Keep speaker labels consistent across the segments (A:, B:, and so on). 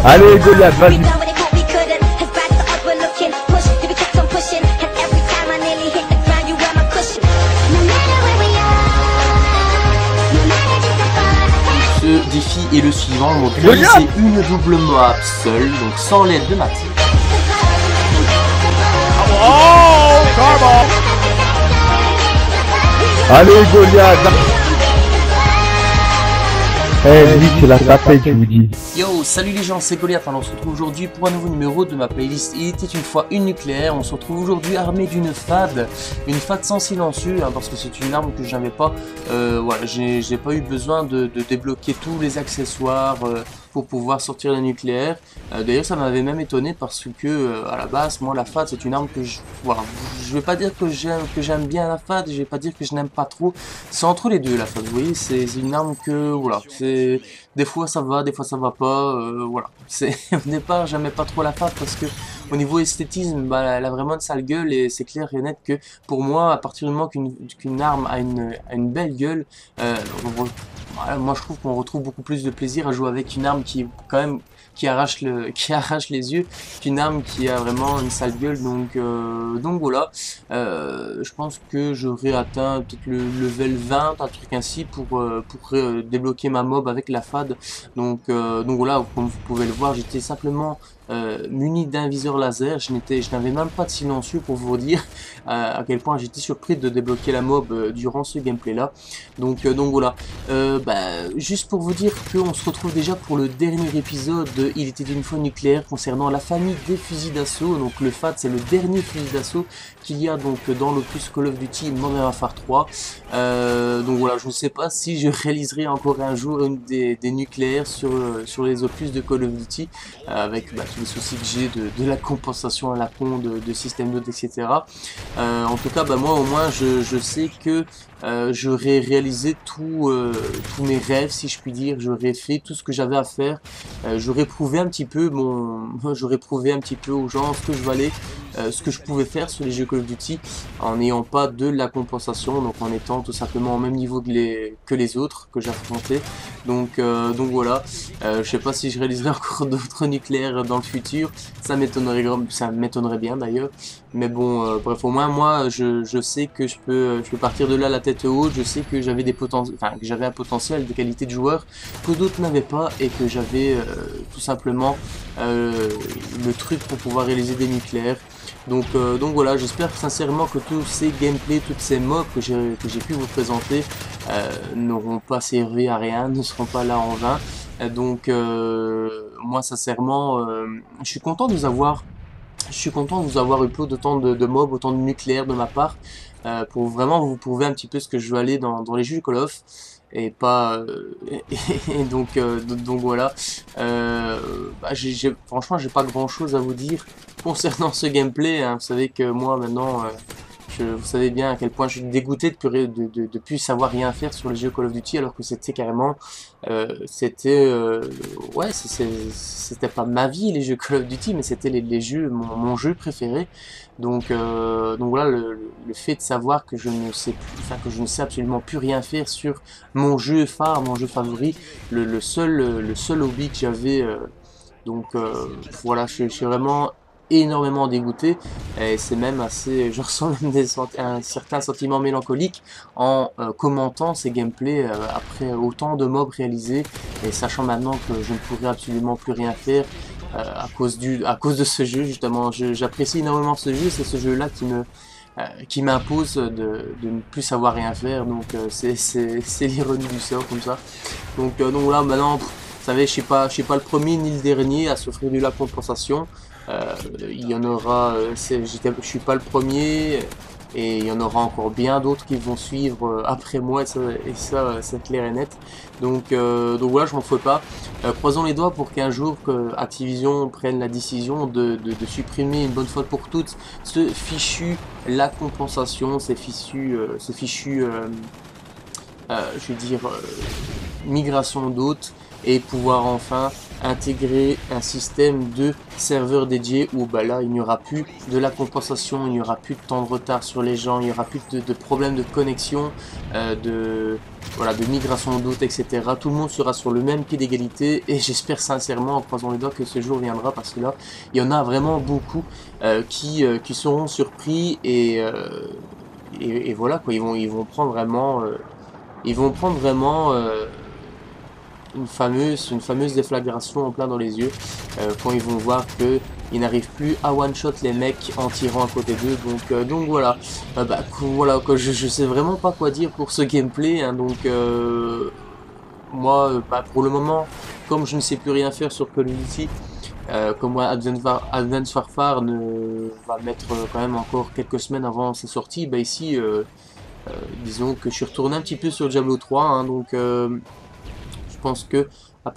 A: Allez Goliath, vas-y.
B: Ce défi est le suivant, donc réaliser une double map seul, donc sans l'aide de ma team.
A: Allez Goliath. Eh lui c'est la tapette je vous dis.
B: Yo, salut les gens, c'est Goliath. Alors on se retrouve aujourd'hui pour un nouveau numéro de ma playlist Il était une fois une nucléaire. On se retrouve aujourd'hui armé d'une FAD, une FAD sans silencieux, hein, parce que c'est une arme que je n'avais pas. Voilà, j'ai pas eu besoin de débloquer tous les accessoires pour pouvoir sortir la nucléaire. D'ailleurs ça m'avait même étonné parce que à la base, moi la FAD c'est une arme que voilà, je vais pas dire que j'aime bien la FAD, je vais pas dire que je n'aime pas trop. C'est entre les deux la FAD, vous voyez, c'est une arme que voilà, c'est des fois ça va, des fois ça va pas, voilà. C'est au départ j'aimais pas trop la FAD parce que au niveau esthétisme, bah, elle a vraiment une sale gueule et c'est clair et net que pour moi, à partir du moment qu'une arme a une belle gueule, voilà, moi je trouve qu'on retrouve beaucoup plus de plaisir à jouer avec une arme qui quand même qui arrache les yeux qu'une arme qui a vraiment une sale gueule. Donc voilà, je pense que j'aurais atteint peut-être le level 20, un truc ainsi pour débloquer ma mob avec la FAD. Donc voilà, comme vous pouvez le voir, j'étais simplement muni d'un viseur laser. Je n'avais même pas de silencieux pour vous dire à quel point j'étais surpris de débloquer la mob durant ce gameplay là. Donc voilà, juste pour vous dire qu'on se retrouve déjà pour le dernier épisode de Il était une fois nucléaire concernant la famille des fusils d'assaut. Donc le FAD c'est le dernier fusil d'assaut qu'il y a donc dans l'opus Call of Duty Modern Warfare 3. Donc voilà, je ne sais pas si je réaliserai encore un jour une des nucléaires sur les opus de Call of Duty avec tous les soucis que j'ai de la compensation à la con de système d'autres, etc. En tout cas, moi au moins je sais que j'aurais réalisé tous mes rêves, si je puis dire. J'aurais fait tout ce que j'avais à faire. J'aurais prouvé un petit peu aux gens ce que je valais, ce que je pouvais faire sur les jeux Call of Duty en n'ayant pas de la compensation, donc en étant tout simplement au même niveau que les autres que j'affrontais. Donc voilà, je sais pas si je réaliserai encore d'autres nucléaires dans le futur, ça m'étonnerait bien d'ailleurs, mais bon, bref, au moins moi je sais que je peux partir de là la tête haute. Je sais que j'avais que j'avais un potentiel, des qualités de joueur que d'autres n'avaient pas et que j'avais tout simplement le truc pour pouvoir réaliser des nucléaires. Donc voilà, j'espère sincèrement que tous ces gameplays, toutes ces mobs que j'ai pu vous présenter n'auront pas servi à rien, ne seront pas là en vain. Donc moi sincèrement, je suis content de vous avoir upload autant de mobs, autant de nucléaires de ma part, pour vraiment vous prouver un petit peu ce que je veux aller dans les jeux Call of, et pas et donc voilà, franchement j'ai pas grand chose à vous dire concernant ce gameplay, hein. Vous savez que moi maintenant vous savez bien à quel point je suis dégoûté de plus savoir rien faire sur les jeux Call of Duty, alors que c'était carrément ouais, c'était pas ma vie les jeux Call of Duty, mais c'était les jeux, mon jeu préféré. Donc voilà, le fait de savoir que je ne sais absolument plus rien faire sur mon jeu phare, mon jeu favori, le seul hobby que j'avais, voilà, je suis vraiment énormément dégoûté, et c'est même assez, je ressens même un certain sentiment mélancolique en commentant ces gameplays après autant de mobs réalisés, et sachant maintenant que je ne pourrai absolument plus rien faire à cause de ce jeu. Justement, j'apprécie énormément ce jeu, c'est ce jeu là qui m'impose de ne plus savoir rien faire. Donc c'est l'ironie du sort comme ça. Donc là maintenant, vous savez, je suis pas le premier ni le dernier à souffrir de la compensation. Il y en aura, je suis pas le premier, et il y en aura encore bien d'autres qui vont suivre après moi, et ça c'est clair et net. Donc voilà, je m'en fous pas. Croisons les doigts pour qu'un jour Activision prenne la décision de supprimer une bonne fois pour toutes ce fichu la compensation, ce fichu je veux dire migration d'hôtes, et pouvoir enfin intégrer un système de serveur dédié où bah là il n'y aura plus de la compensation, il n'y aura plus de temps de retard sur les gens, il n'y aura plus de problèmes de connexion, voilà, de migration de doute, etc. Tout le monde sera sur le même pied d'égalité et j'espère sincèrement en croisant les doigts que ce jour viendra parce que là il y en a vraiment beaucoup qui seront surpris et voilà quoi, ils vont prendre vraiment une fameuse déflagration en plein dans les yeux quand ils vont voir que ils n'arrivent plus à one shot les mecs en tirant à côté d'eux. Donc voilà, voilà quoi, je sais vraiment pas quoi dire pour ce gameplay, hein, donc moi pour le moment, comme je ne sais plus rien faire sur Call of Duty, comme moi Advanced Warfare va mettre quand même encore quelques semaines avant sa sortie, bah ici disons que je suis retourné un petit peu sur Diablo 3, hein, donc je pense que à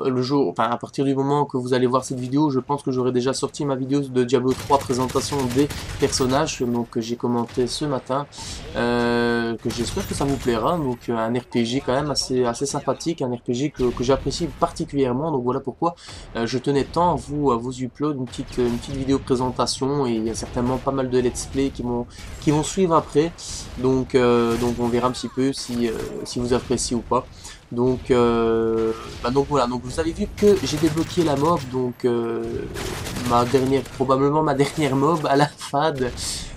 B: partir du moment que vous allez voir cette vidéo, je pense que j'aurai déjà sorti ma vidéo de Diablo 3 présentation des personnages, donc que j'ai commenté ce matin, que j'espère que ça vous plaira. Donc un RPG quand même assez sympathique, un RPG que j'apprécie particulièrement. Donc voilà pourquoi je tenais tant à vous upload une petite vidéo présentation, et il y a certainement pas mal de let's play qui vont suivre après. Donc on verra un petit peu si vous appréciez ou pas. Donc voilà, donc vous avez vu que j'ai débloqué la mob, donc probablement ma dernière mob à la FAD.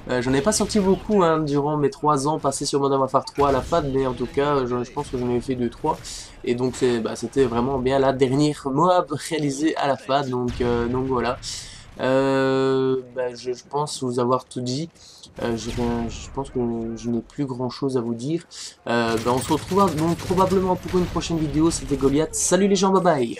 B: J'en ai pas sorti beaucoup hein, durant mes 3 ans passés sur Modern Warfare 3 à la FAD, mais en tout cas je pense que j'en ai fait 2-3, et donc c'était vraiment bien la dernière mob réalisée à la FAD, donc voilà. Je pense vous avoir tout dit. Je pense que je n'ai plus grand chose à vous dire. On se retrouve donc probablement pour une prochaine vidéo. C'était Goliath. Salut les gens, bye bye.